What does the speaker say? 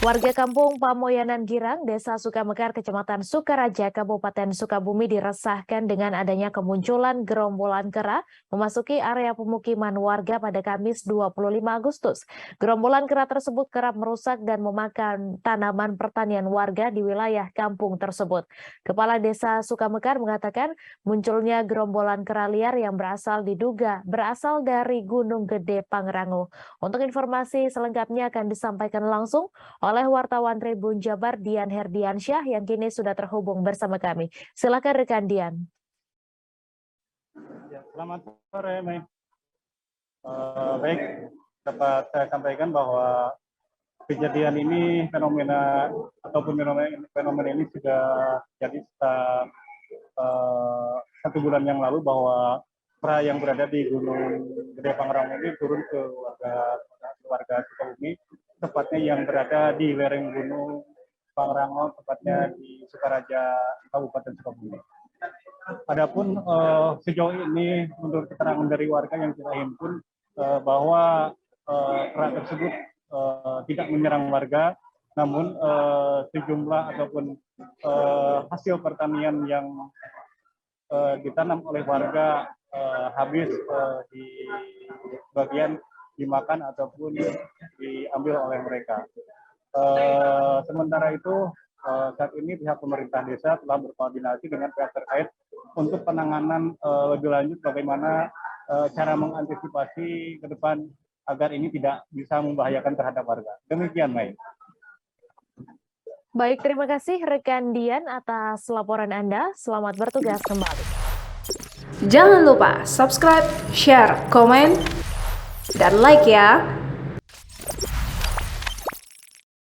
Warga kampung Pamoyanan Girang, Desa Sukamekar, Kecamatan Sukaraja, Kabupaten Sukabumi diresahkan dengan adanya kemunculan gerombolan kera memasuki area pemukiman warga pada Kamis 25 Agustus. Gerombolan kera tersebut kerap merusak dan memakan tanaman pertanian warga di wilayah kampung tersebut. Kepala Desa Sukamekar mengatakan munculnya gerombolan kera liar yang diduga berasal dari Gunung Gede Pangrango. Untuk informasi selengkapnya akan disampaikan langsung oleh wartawan Tribun Jabar Dian Herdiansyah yang kini sudah terhubung bersama kami. Silakan rekan Dian. Ya, selamat sore, Mei. Baik, dapat saya sampaikan bahwa kejadian ini fenomena ini sudah jadi sekitar 1 bulan yang lalu, bahwa kera yang berada di Gunung Gede Pangrango ini turun ke warga Sukabumi, tepatnya yang berada di lereng Gunung Pangrango, tepatnya di Sukaraja, Kabupaten Sukabumi. Adapun sejauh ini menurut keterangan dari warga yang kita himpun bahwa kera tersebut tidak menyerang warga, namun sejumlah ataupun hasil pertanian yang ditanam oleh warga habis di bagian dimakan ataupun diambil oleh mereka. Sementara itu saat ini pihak pemerintah desa telah berkoordinasi dengan pihak terkait untuk penanganan lebih lanjut bagaimana cara mengantisipasi ke depan agar ini tidak bisa membahayakan terhadap warga. Demikian, Mai. Baik, terima kasih rekan Dian atas laporan Anda. Selamat bertugas kembali. Jangan lupa subscribe, share, komen, dan like ya.